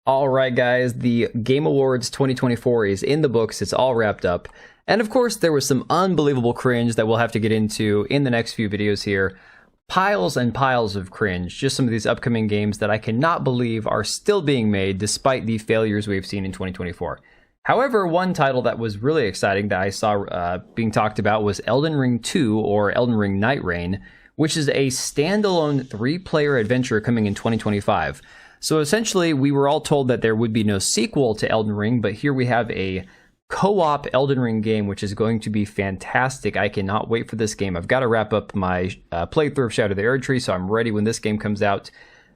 All right, guys, the Game Awards 2024 is in the books. It's all wrapped up. And of course, there was some unbelievable cringe that we'll have to get into in the next few videos here. Piles and piles of cringe. Just some of these upcoming games that I cannot believe are still being made despite the failures we've seen in 2024. However, one title that was really exciting that I saw being talked about was Elden Ring 2, or Elden Ring Night Reign, which is a standalone 3-player adventure coming in 2025. So essentially, we were all told that there would be no sequel to Elden Ring, but here we have a co-op Elden Ring game, which is going to be fantastic. I cannot wait for this game. I've got to wrap up my playthrough of Shadow of the Erdtree, so I'm ready when this game comes out.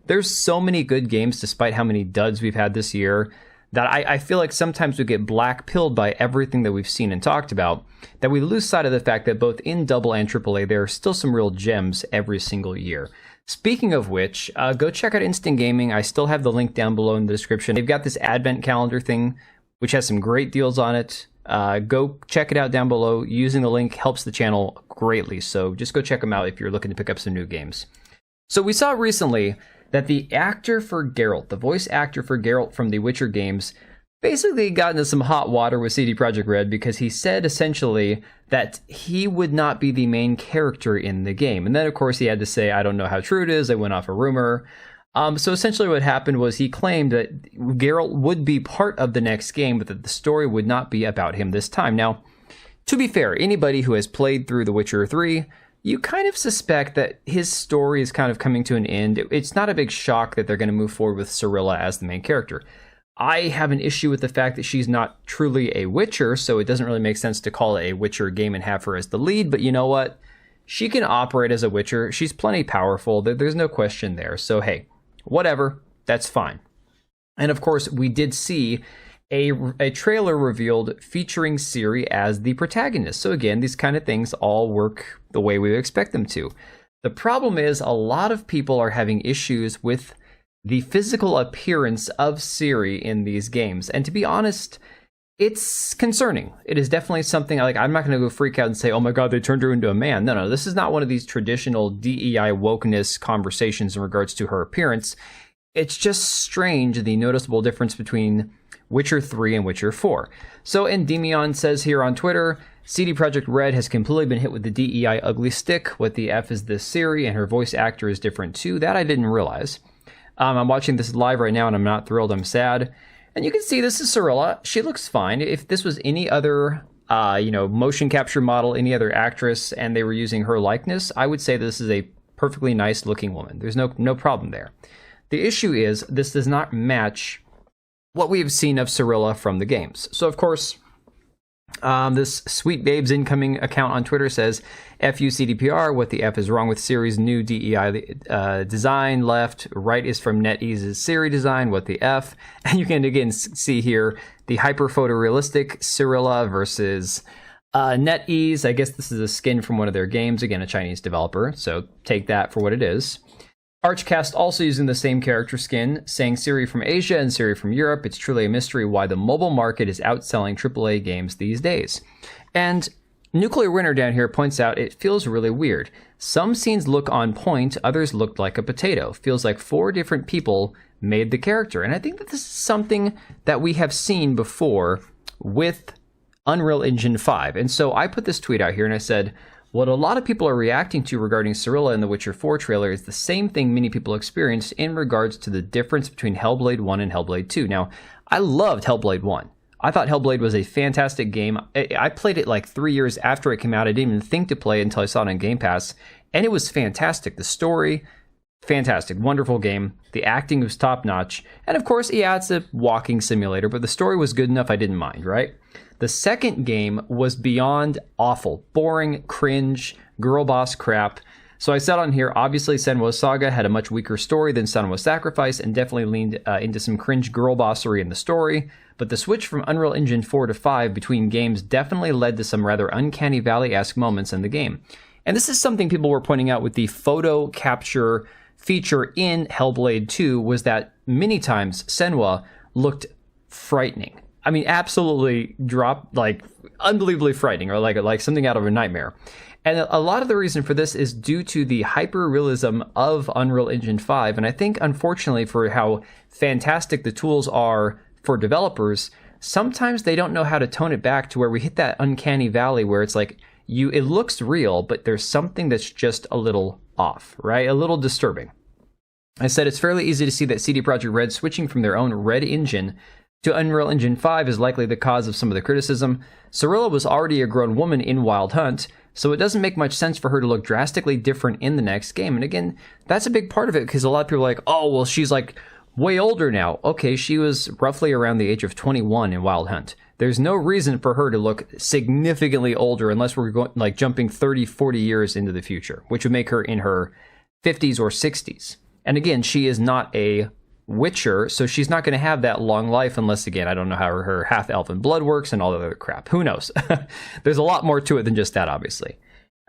There's so many good games, despite how many duds we've had this year, that I feel like sometimes we get black-pilled by everything that we've seen and talked about, that we lose sight of the fact that both in Double and AAA, there are still some real gems every single year. Speaking of which, go check out Instant Gaming. I still have the link down below in the description. They've got this advent calendar thing, which has some great deals on it. Go check it out down below. Using the link helps the channel greatly, so just go check them out if you're looking to pick up some new games. So we saw recently that the actor for Geralt, the voice actor for Geralt from the Witcher games, basically got into some hot water with CD Projekt Red because he said essentially that he would not be the main character in the game. And then, of course, he had to say, I don't know how true it is. I went off a rumor. So essentially what happened was he claimed that Geralt would be part of the next game, but that the story would not be about him this time. Now, to be fair, anybody who has played through The Witcher 3, you kind of suspect that his story is kind of coming to an end. It's not a big shock that they're going to move forward with Cirilla as the main character. I have an issue with the fact that she's not truly a Witcher, so it doesn't really make sense to call it a Witcher game and have her as the lead, but you know what? She can operate as a Witcher. She's plenty powerful. There's no question there. So hey, whatever, that's fine. And of course, we did see a trailer revealed featuring Ciri as the protagonist. So again, these kind of things all work the way we would expect them to. The problem is a lot of people are having issues with the physical appearance of Ciri in these games. And to be honest, it's concerning. It is definitely something like, I'm not going to go freak out and say, oh my God, they turned her into a man. No, this is not one of these traditional DEI wokeness conversations in regards to her appearance. It's just strange, the noticeable difference between Witcher 3 and Witcher 4. So Endymion says here on Twitter, CD Projekt Red has completely been hit with the DEI ugly stick. What the F is this Ciri, and her voice actor is different too. That I didn't realize. I'm watching this live right now and I'm not thrilled, I'm sad. And you can see this is Cirilla. She looks fine. If this was any other, motion capture model, any other actress, and they were using her likeness, I would say this is a perfectly nice looking woman. There's no problem there. The issue is this does not match what we have seen of Cirilla from the games. So of course, this Sweet Babes Incoming account on Twitter says, FU CDPR, what the F is wrong with Ciri's new DEI design? Left, right is from NetEase's Ciri design, what the F? And you can again see here the hyper photorealistic Cirilla versus NetEase. I guess this is a skin from one of their games, again, a Chinese developer, so take that for what it is. Archcast also using the same character skin, saying Ciri from Asia and Ciri from Europe. It's truly a mystery why the mobile market is outselling AAA games these days. And Nuclear Winter down here points out it feels really weird. Some scenes look on point, others looked like a potato. Feels like 4 different people made the character. And I think that this is something that we have seen before with Unreal Engine 5. And so I put this tweet out here and I said, what a lot of people are reacting to regarding Cirilla in the Witcher 4 trailer is the same thing many people experienced in regards to the difference between Hellblade 1 and Hellblade 2. Now, I loved Hellblade 1. I thought Hellblade was a fantastic game. I played it like 3 years after it came out. I didn't even think to play it until I saw it on Game Pass, and it was fantastic. The story, fantastic, wonderful game. The acting was top-notch. And of course, yeah, it's a walking simulator, but the story was good enough I didn't mind, right? The second game was beyond awful, boring, cringe, girl boss crap. So I said on here, obviously Senua's Saga had a much weaker story than Senua's Sacrifice and definitely leaned into some cringe girl bossery in the story. But the switch from Unreal Engine 4 to 5 between games definitely led to some rather Uncanny Valley-esque moments in the game. And this is something people were pointing out with the photo capture feature in Hellblade 2 was that many times Senua looked frightening. I mean, absolutely unbelievably frightening, or like something out of a nightmare. And a lot of the reason for this is due to the hyper-realism of Unreal Engine 5. And I think, unfortunately, for how fantastic the tools are for developers, sometimes they don't know how to tone it back to where we hit that uncanny valley where it's like, it looks real, but there's something that's just a little off, right? A little disturbing. I said it's fairly easy to see that CD Projekt Red switching from their own Red engine to Unreal Engine 5 is likely the cause of some of the criticism. Cirilla was already a grown woman in Wild Hunt, so it doesn't make much sense for her to look drastically different in the next game. And again, that's a big part of it, because a lot of people are like, oh, well, she's like way older now. Okay, she was roughly around the age of 21 in Wild Hunt. There's no reason for her to look significantly older unless we're going jumping 30, 40 years into the future, which would make her in her 50s or 60s. And again, she is not a Witcher, so she's not going to have that long life unless, again, I don't know how her half-elven blood works and all that other crap. Who knows? There's a lot more to it than just that, obviously.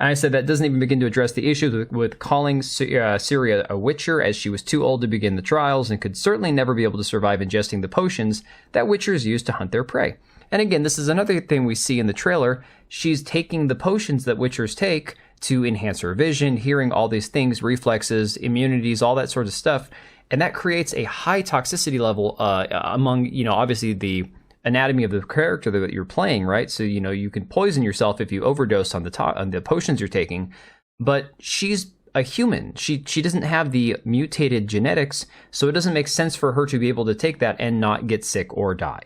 And I said that doesn't even begin to address the issues with calling Ciri a Witcher, as she was too old to begin the trials and could certainly never be able to survive ingesting the potions that Witchers use to hunt their prey. And again, this is another thing we see in the trailer. She's taking the potions that Witchers take to enhance her vision, hearing, all these things, reflexes, immunities, all that sort of stuff. And that creates a high toxicity level among, obviously the anatomy of the character that you're playing, right? So, you can poison yourself if you overdose on the potions you're taking. But she's a human. She doesn't have the mutated genetics, so it doesn't make sense for her to be able to take that and not get sick or die.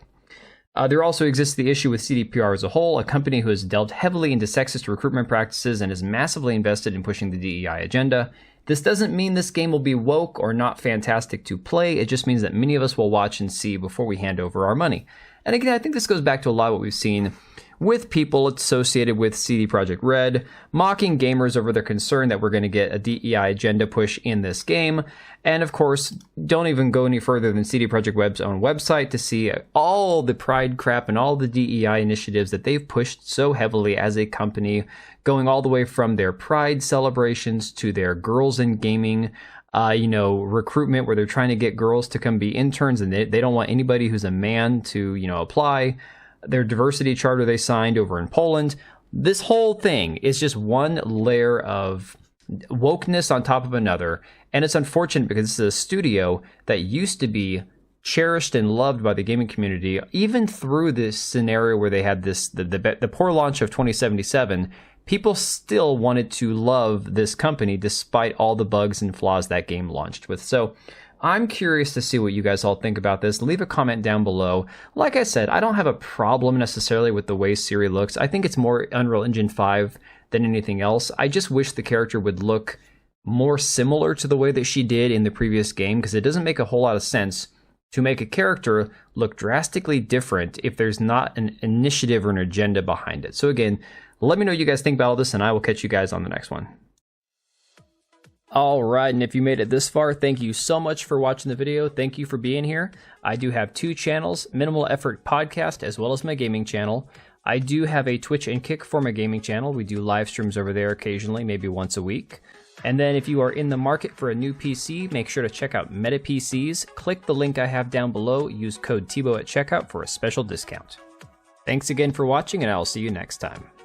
There also exists the issue with CDPR as a whole, a company who has delved heavily into sexist recruitment practices and is massively invested in pushing the DEI agenda. This doesn't mean this game will be woke or not fantastic to play. It just means that many of us will watch and see before we hand over our money. And again, I think this goes back to a lot of what we've seen with people associated with CD Projekt Red, mocking gamers over their concern that we're going to get a DEI agenda push in this game. And of course, don't even go any further than CD Projekt Red's own website to see all the pride crap and all the DEI initiatives that they've pushed so heavily as a company, going all the way from their pride celebrations to their girls in gaming recruitment, where they're trying to get girls to come be interns and they don't want anybody who's a man to, apply. Their diversity charter they signed over in Poland. This whole thing is just one layer of wokeness on top of another. And it's unfortunate because this is a studio that used to be cherished and loved by the gaming community, even through this scenario where they had the poor launch of 2077. People still wanted to love this company despite all the bugs and flaws that game launched with. So I'm curious to see what you guys all think about this. Leave a comment down below. Like I said, I don't have a problem necessarily with the way Ciri looks. I think it's more Unreal Engine 5 than anything else. I just wish the character would look more similar to the way that she did in the previous game, because it doesn't make a whole lot of sense to make a character look drastically different if there's not an initiative or an agenda behind it. So again, let me know what you guys think about all this, and I will catch you guys on the next one. All right, and if you made it this far, thank you so much for watching the video. Thank you for being here. I do have two channels, Minimal Effort Podcast, as well as my gaming channel. I do have a Twitch and Kick for my gaming channel. We do live streams over there occasionally, maybe once a week. And then if you are in the market for a new PC, make sure to check out Meta PCs. Click the link I have down below. Use code TBO at checkout for a special discount. Thanks again for watching, and I'll see you next time.